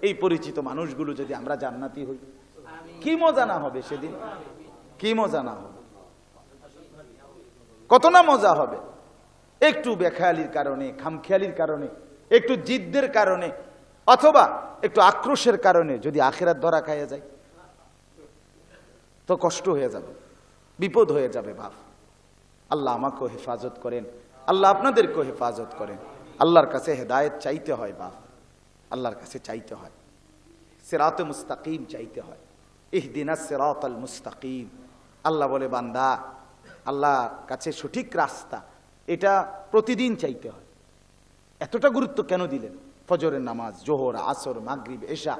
এই পরিচিত মানুষগুলো যদি আমরা জান্নাতি হই, কি মজা না হবে সেদিন, কি মজা না হবে, কত না মজা হবে। একটু বেখেয়ালির কারণে, খামখেয়ালির কারণে, একটু জিদ্দের কারণে, অথবা একটু আক্রোশের কারণে যদি আখিরাত ধরা খাইয়া যায় তো কষ্ট হয়ে যাবে, বিপদ হয়ে যাবে বাপ। আল্লাহ আমাকেও হেফাজত করেন, আল্লাহ আপনাদেরকেও হেফাজত করেন। আল্লাহর কাছে হেদায়েত চাইতে হয় বাপ, আল্লাহর কাছে চাইতে হয়, সিরাতে মুস্তাকিম চাইতে হয়। ইহদিনাস সিরাতাল মুস্তাকিম। আল্লাহ বলে বান্দা, আল্লাহ কাছে সঠিক রাস্তা এটা প্রতিদিন চাইতে হয়। এতটা গুরুত্ব কেন দিলেন? ফজরের নামাজ, জোহর, আসর, মাগরিব, এশা,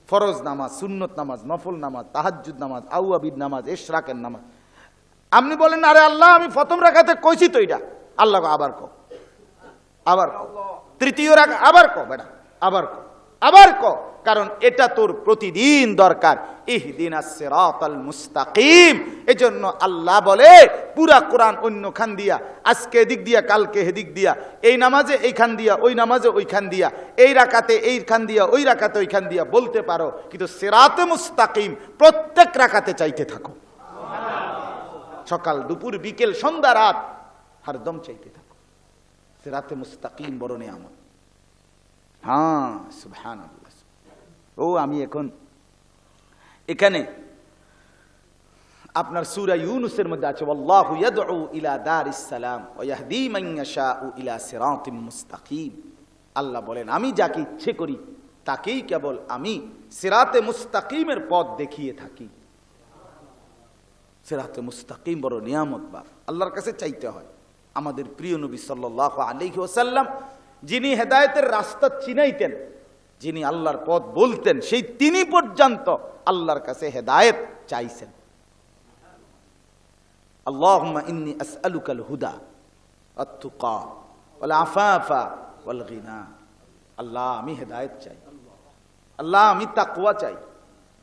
ফরজ নামাজ, সুন্নত নামাজ, নফল নামাজ, তাহাজ্জুদ নামাজ, আউয়াবিদ নামাজ, ইশরাকের নামাজ। আপনি বলেন আরে আল্লাহ আমি প্রথম রাকাতে কইছি তো এটা, আল্লাহ আবার কও, আবার কও, তৃতীয় রাকাত আবার কও, বেটা আবার কও, আবার কও, কারণ এটা তোর প্রতিদিন দরকার। ইহদিনাস সিরাতাল মুস্তাকিম। এজন্য আল্লাহ বলে পুরা কোরআন অন্য খান দিয়া, আজকে এদিক দিয়া, কালকে হেদিক দিয়া, এই নামাজে এইখান দিয়া, ওই নামাজে ওইখান দিয়া, এই রাকাতে এইখান দিয়া, ওই রাকাতে ওইখান দিয়া বলতে পারো, কিন্তু সিরাতে মুস্তাকিম প্রত্যেক রাকাতে চাইতে থাকো। সকাল, দুপুর, বিকেল, সন্ধ্যা, রাত হরদম চাইতে থাকো। সিরাতে মুস্তাকিম বড় নিয়ামত। হ্যাঁ, সুবহানাল্লাহ। ও আমি এখন এখানে আপনার সূরা ইউনূসের মধ্যে আছে ওয়াল্লাহু ইয়াদউ ইলা দারিস সালাম ওয়া ইয়াহদি মান ইয়াশাউ ইলা সিরাতিম মুস্তাকিম। আল্লাহ বলেন আমি যাকে ইচ্ছে করি তাকেই কেবল আমি সিরাতে মুস্তাকিমের পথ দেখিয়ে থাকি। সিরাতে মুস্তাকিম বড় নিয়ামত বাপ, আল্লাহর কাছে চাইতে হয়। আমাদের প্রিয় নবী সাল্লাল্লাহু আলাইহি ওয়াসাল্লাম যিনি হেদায়েতের রাস্তা চিনাইতেন, যিনি আল্লাহর পথ বলতেন, সেই তিনি পর্যন্ত আল্লাহর কাছে হেদায়েত চাইছেন। আল্লাহুম্মা ইন্নী আসআলুকাল হুদা ওয়াত তুকা ওয়াল আফাফা ওয়াল গিনা। আল্লাহ আমি হেদায়েত চাই, আল্লাহ আমি তাকওয়া চাই,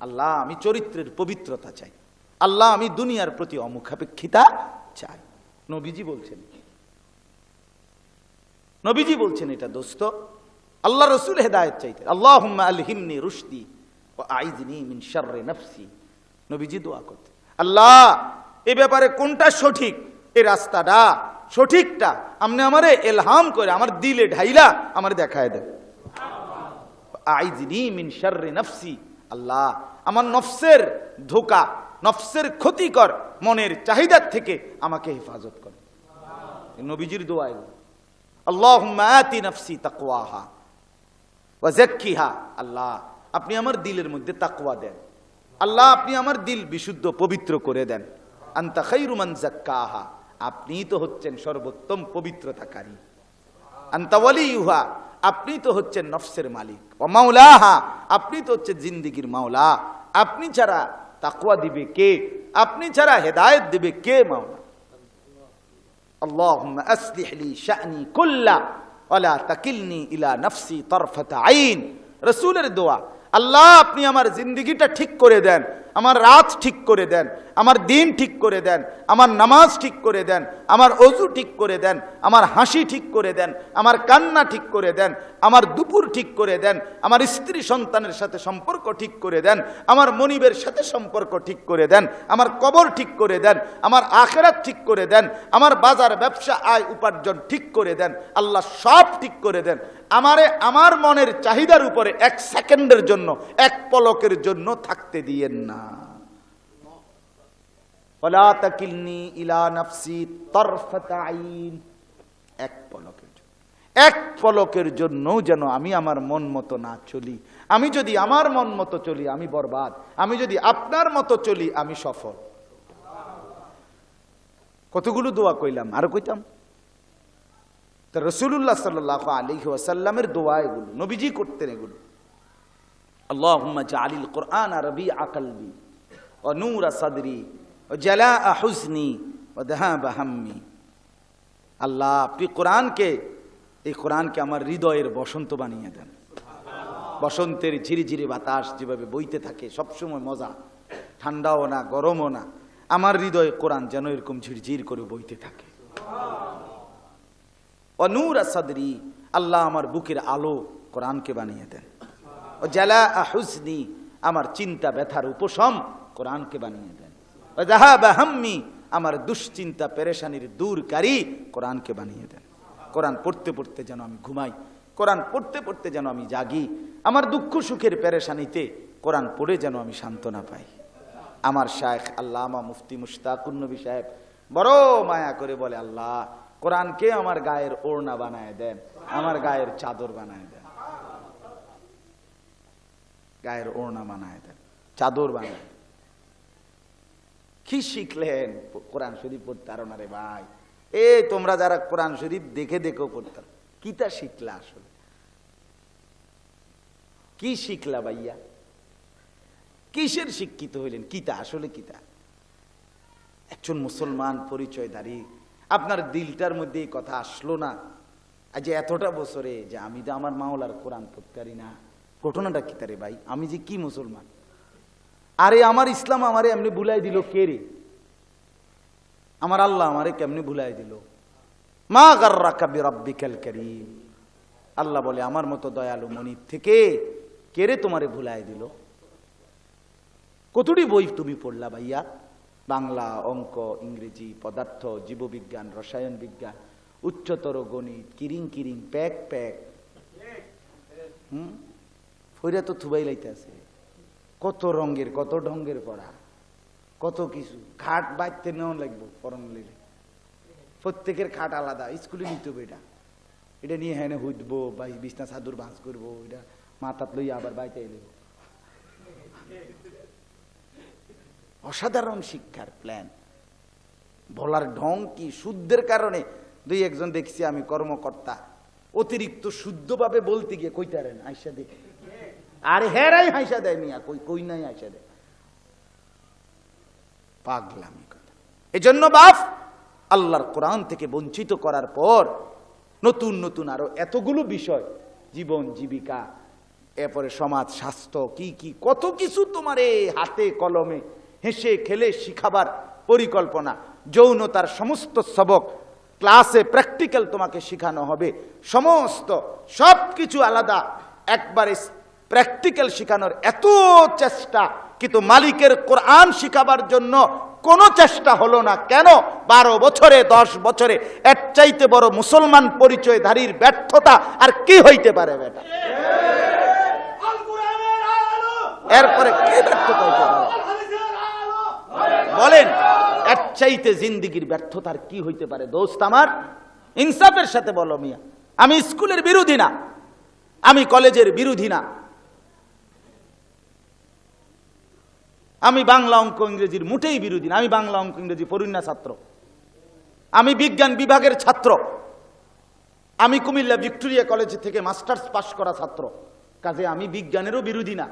আল্লাহ আমি চরিত্রের পবিত্রতা চাই, আল্লাহ আমি দুনিয়ার প্রতি অমুখাপেক্ষিতা চাই। নবীজি বলছেন, নবীজি বলছেন এটা দোস্ত। আল্লাহ রসুল হেদায়েত চাইতেন, আল্লাহুম্মা আলহিমনি রুশদি ওয়া আইযনি মিন শাররি নাফসি। নবীজি দোয়া করতেন, আল্লাহ এই ব্যাপারে কোনটা সঠিক, এই রাস্তাটা সঠিকটা আপনি আমারে ইলহাম করে আমার দিলে ঢাইলা আমারে দেখায় দেন। আইযনি মিন শাররি নাফসি। আল্লাহ আমার নফসের ধোঁকা, নফসের ক্ষতিকর মনের চাহিদার থেকে আমাকে হেফাজত করেন। নবীজির দোয়া এগুলো। আল্লাহুম্মা আতি নাফসি তাকওয়াহা ওয়া যাক্কিহা। আল্লাহ আপনি আমার দিলের মধ্যে তাকওয়া দেন, আল্লাহ আপনি আমার দিল বিশুদ্ধ পবিত্র করে দেন। আনতা খায়রু মান যাক্কাহা। আপনিই তো হচ্ছেন সর্বোত্তম পবিত্রতাকারী। আনতা ওয়ালিয়ুহা। আপনি তো হচ্ছেন নফসের মালিক। ওয়া মাওলাহা। আপনি তো হচ্ছেন জিন্দেগীর মাওলা। আপনি ছাড়া তাকওয়া দিবে কে? আপনি ছাড়া হেদায়েত দিবে কে মাওলা? আল্লাহুম্মা আসলিহ লি শা'নি কুল্লা ওয়া লা তাকিলনি ইলা নাফসি তারফাতা আইন। রাসূলের দোয়া, আল্লাহ আপনি আমার জিন্দেগিটা ঠিক করে দেন, আমার রাত ঠিক করে দেন, আমার দিন ঠিক করে দেন, আমার নামাজ ঠিক করে দেন, আমার ওযু ঠিক করে দেন, আমার হাসি ঠিক করে দেন, আমার কান্না ঠিক করে দেন, আমার দুপুর ঠিক করে দেন, আমার স্ত্রী সন্তানের সাথে সম্পর্ক ঠিক করে দেন, আমার মনিবের সাথে সম্পর্ক ঠিক করে দেন, আমার কবর ঠিক করে দেন, আমার আখিরাত ঠিক করে দেন, আমার বাজার ব্যবসা আয় উপার্জন ঠিক করে দেন। আল্লাহ সব ঠিক করে দেন। আমারে আমার মনের চাহিদার উপরে এক সেকেন্ডের জন্য, এক পলকের জন্য থাকতে দিয়েন না। ওয়ালা তাকিলনি ইলা নাফসি তারফাতা আইন। এক পলকের জন্য, এক পলকের জন্য যেন আমি আমার মন মতো না চলি। আমি যদি আমার মন মতো চলি আমি বরবাদ, আমি যদি আপনার মতো চলি আমি সফল। কতগুলো দোয়া কইলাম, আরো কইতাম। তা রাসূলুল্লাহ সাল্লাল্লাহু আলাইহি ওয়াসাল্লামের দোয়া এগুলো, নবীজি করতেন এগুলো। আল্লাহুম্মা জাআলিল কুরআনা রাবিআ কলবি ওয়া নূরা সাদরি ওয়া জালাআ হুজনি ওয়া যাহাবা হাম্মি। আল্লাহ আপনি কোরআনকে, এই কোরআনকে আমার হৃদয়ের বসন্ত বানিয়ে দেন। বসন্তের ঝিরিঝিরি বাতাস যেভাবে বইতে থাকে, সবসময় মজা, ঠান্ডাও না গরমও না, আমার হৃদয়ে কোরআন যেন এরকম ঝিরঝির করে বইতে থাকে। ও নূর সাদরি। আল্লাহ আমার বুকের আলো কোরআনকে বানিয়ে দেন। ও জালা হুজনি, আমার চিন্তা ব্যথার উপশম কোরআনকে বানিয়ে দেন। ও যাহাবা হাম্মি, আমার দুশ্চিন্তা পেরেশানির দূরকারী কোরআনকে বানিয়ে দেন। কোরআন পড়তে পড়তে যেন আমি ঘুমাই, কোরআন পড়তে পড়তে যেন আমি জাগি, আমার দুঃখ সুখের পেরেশানিতে কোরআন পড়ে যেন আমি সান্ত্বনা পাই। আমার শায়েখ আল্লামা মুফতি মুশতাকুন নবী সাহেব বড় মায়া করে বলে, আল্লাহ কোরআনকে আমার গায়ের ওড়না বানায় দেন, আমার গায়ের চাদর বানায় দেন, গায়ের ওড়না বানায় দেন, চাদর বানায় দেন। কি শিখলেন? কোরআন শরীফ পড়তে পারো না রে ভাই। তোমরা যারা কোরআন শরীফ দেখে দেখেও পড়তে, কিতা শিখলা? আসলে কি শিখলা ভাইয়া? কিসের শিক্ষিত হইলেন? কিতা আসলে কিতা? একজন মুসলমান পরিচয়ধারী, আপনার দিলটার মধ্যে এই কথা আসলো না আজ এতটা বছরে যে আমি তো আমার মাওলার কোরআন পড়তে পারি না? ঘটনাটা কিতা রে ভাই? আমি যে কি মুসলমান? আরে আমার ইসলাম আমারে এমনি ভুলাই দিল কে রে? আমার আল্লাহ আমারে কেমনি ভুলাই দিল? মা গাররাকা বিরাব্বিকাল কারীম। আল্লাহ বলে, আমার মতো দয়ালু মনিব থেকে কে রে তোমারে ভুলাই দিল? কতটি বই তুমি পড়লা ভাইয়া? বাংলা, অঙ্ক, ইংরেজি, পদার্থ, জীববিজ্ঞান, রসায়ন বিজ্ঞান, উচ্চতর গণিত, কিরিং কিরিং, প্যাক প্যাক, ফইরা তো থুবাই লাইতে আছে। কত রঙের, কত ঢঙ্গের পড়া, কত কিছু। খাট বাইতে নেওয়া লাগবো পড়ান লিলে, প্রত্যেকের খাট আলাদা, স্কুলে নিতে হবে। এটা নিয়ে হ্যাঁ হুদবো, বিছনা চাদর ভাঁজ করবো, এটা মাথাত লইয়া আবার বাইতে এলে। অসাধারণ শিক্ষার প্ল্যান। বলার ঢং কি! শুদ্ধের কারণে দুই একজন দেখছি আমি কর্মকর্তা অতিরিক্ত শুদ্ধভাবে বলতে গিয়ে কইতারেন আইসা দেখে, আর হেরাই হাইসা দেয় মিয়া, কই নাই হাইসা দেয়। পাগলামি কথা। এজন্য বাপ আল্লাহর কোরআন থেকে বঞ্চিত করার পর নতুন নতুন আরো এতগুলো বিষয়, জীবন জীবিকা, এরপরে সমাজ স্বাস্থ্য, কি কি কত কিছু তোমার হাতে কলমে হেসে খেলে শিখাবার পরিকল্পনা। যৌনতার সমস্ত সবক ক্লাসে প্র্যাকটিক্যাল তোমাকে শেখানো হবে, সমস্ত সবকিছু আলাদা, একবারে প্র্যাকটিক্যাল শেখানোর এত চেষ্টা, কিন্তু মালিকের কোরআন শিখাবার জন্য কোনো চেষ্টা হলো না। কেন? 12 বছরে 10 বছরে এর চাইতে বড় মুসলমান পরিচয়ধারীর ব্যর্থতা আর কি হইতে পারে বেটা? এরপরে কে ব্যর্থতা হইতে পারে বলেন? এর চাইতে জিন্দিগির ব্যর্থতার কি হইতে পারে? দোস্ত আমার, ইনসাফের সাথে বলো মিয়া, আমি স্কুলের বিরোধী না, আমি কলেজের বিরোধী না, আমি বাংলা অঙ্ক ইংরেজির মোটেই বিরোধী না। আমি বাংলা অঙ্ক ইংরেজি পড়ুনা ছাত্র, আমি বিজ্ঞান বিভাগের ছাত্র, আমি কুমিল্লা ভিক্টোরিয়া কলেজ থেকে মাস্টার্স পাশ করা ছাত্র। কাজে আমি বিজ্ঞানেরও বিরোধী না,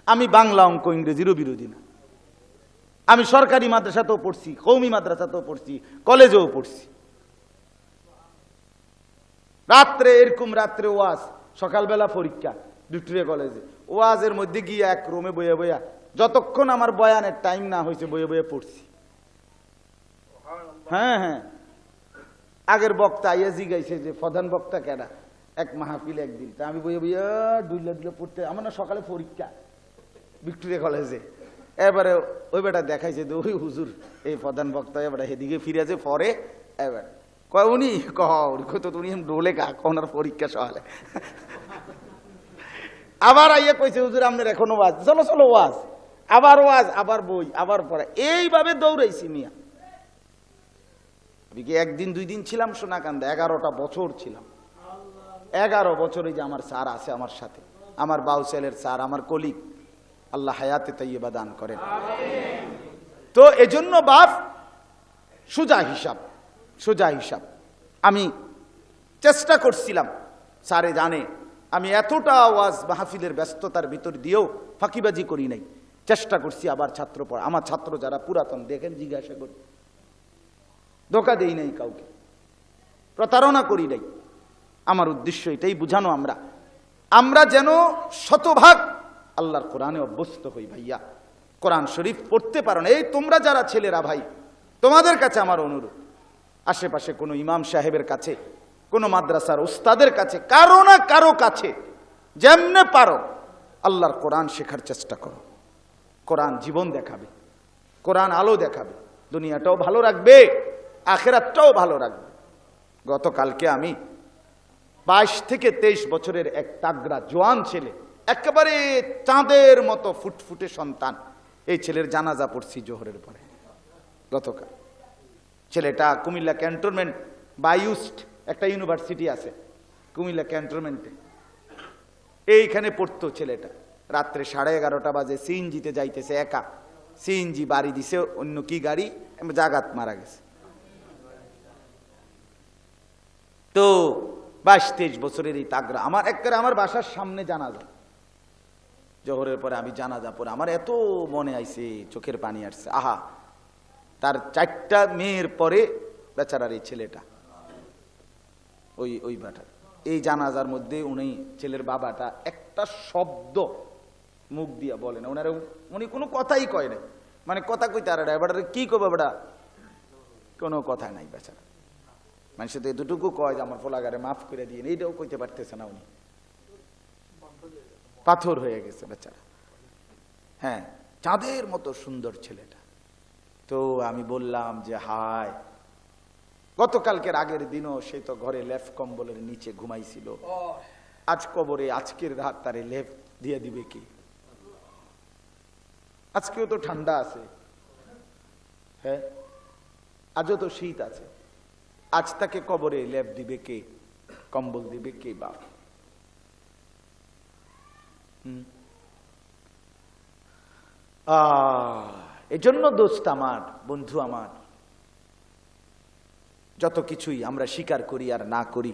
আমি বাংলা অঙ্ক ইংরেজিরও বিরোধী না। আমি সরকারি মাদ্রাসাতেও পড়ছি, কওমি মাদ্রাসাতেও পড়ছি, কলেজেও পড়ছি। রাত্রে এরকম রাত্রে ওয়াজ, সকালবেলা পরীক্ষা ভিক্টোরিয়া কলেজে, ওয়াজের মধ্যে গিয়ে এক রুমে বইয়া বইয়া যতক্ষণ আমার বয়ানের টাইম না হয়েছে বইয়ে বইয়ে পড়ছি। হ্যাঁ হ্যাঁ, আগের বক্তা আইয়া জিগাইছে যে প্রধান বক্তা কেডা এক মাহফিল একদিন, তা আমি বইয়ে বইয়া দুইলা দুইলা পড়তে। আমার না সকালে পরীক্ষা ভিক্টোরিয়া কলেজে, এবারে ওই বেটা দেখাইছে যে ওই হুজুর এই প্রধান বক্তা, এবারে সেদিকে ফিরেছে পরে। এবার কয় উনি তো উনি ডোলে কা ওনার পরীক্ষা সকালে। আবার আইয়া কইছে হুজুর আপনার এখনো ওয়াজ, চলো চলো ওয়াজ, আবার ওয়াজ, আবার বই, আবার পড়া, এইভাবে দৌড়াইছি মিয়া। আমি কি একদিন দুই দিন ছিলাম সোনাকান্দা? 11টা বছর ছিলাম। 11 বছরে যে আমার স্যার আছে আমার সাথে, আমার বাউসেলের স্যার, আমার কলিগ, আল্লাহ হায়াতে তাইয়্যিবা দান করেন। তো এজন্য বাপ সোজা হিসাব আমি চেষ্টা করছিলাম। স্যারে জানে আমি এতটা ওয়াজ মাহফিলের ব্যস্ততার ভিতর দিয়েও ফাঁকিবাজি করি নাই, চেষ্টা করছি। আবার ছাত্র পড়া, আমার ছাত্র যারা পুরাতন দেখেন জিজ্ঞাসা করি, ধোকা দেই নাই কাউকে, প্রতারণা করি নাই। আমার উদ্দেশ্য এটাই বুঝানো আমরা যেন শতভাগ আল্লাহর কোরআনে অভ্যস্ত হই। ভাইয়া কোরআন শরীফ পড়তে পারো না, এই তোমরা যারা ছেলেরা ভাই, তোমাদের কাছে আমার অনুরোধ, আশেপাশে কোনো ইমাম সাহেবের কাছে, কোনো মাদ্রাসার উস্তাদের কাছে, কারো না কারো কাছে যেমনে পারো আল্লাহর কোরআন শেখার চেষ্টা করো। কোরআন জীবন দেখাবে, কোরআন আলো দেখাবে, দুনিয়াটাও ভালো রাখবে, আখিরাতটাও ভালো রাখবে। গতকালকে আমি 22 থেকে 23 বছরের এক তাগড়া জোয়ান ছেলে, একেবারে চাঁদের মতো ফুটফুটে সন্তান, এই ছেলের জানাজা পড়ছি জোহরের পরে গতকাল। ছেলেটা কুমিল্লা ক্যান্টনমেন্ট বায়ুস্ট একটা ইউনিভার্সিটি আছে কুমিল্লা ক্যান্টনমেন্টে, এইখানে পড়তো ছেলেটা। রাত্রে 11:30 বাজে সিএনজিতে যাইতেছে একা, সিএনজি বাড়ি দিছে অন্য কি গাড়ি, জাগাত মারা গেছে। তো 22-23 বছরের এই তাগড়া আমার একেবারে আমার বাসার সামনে জানাজা। জোহরের পরে আমি জানাজা পরে আমার এত মনে আইছে, চোখের পানি আসছে। আহা, তার 4টা মেয়ের পরে বেচারার এই ছেলেটা, ওই বাটা, এই জানাজার মধ্যে উনি ছেলের বাবাটা একটা শব্দ মুখ দিয়া বলে না, উনি কোনো কথাই কয় না, মানে কথা কইতে আর ড্রাইভারের কি কবে বেটা, কোনো কথা নাই বেচারা। মানুষ তো এতটুকু কয় যে আমার ফোলাগারে মাফ করে দিয়ে, এইটাও কইতে পারতেছে না, উনি পাথর হয়ে গেছে বেচারা। হ্যাঁ, চাঁদের মতো সুন্দর ছেলেটা। তো আমি বললাম যে হায়, গতকালকের আগের দিনও সে তো ঘরে লেফ কম্বলের নিচে ঘুমাইছিল, আজ কবরে আজকের রাত তারে লেফ দিয়ে দিবে কি? আজকেও তো ঠান্ডা আছে, হ্যাঁ আজও তো শীত আছে, আজ তাকে কবরে লেপ দিবে কে, কম্বল দিবে কে বাপ? এজন্য দোস্ত আমার, বন্ধু আমার, যত কিছুই আমরা স্বীকার করি আর না করি,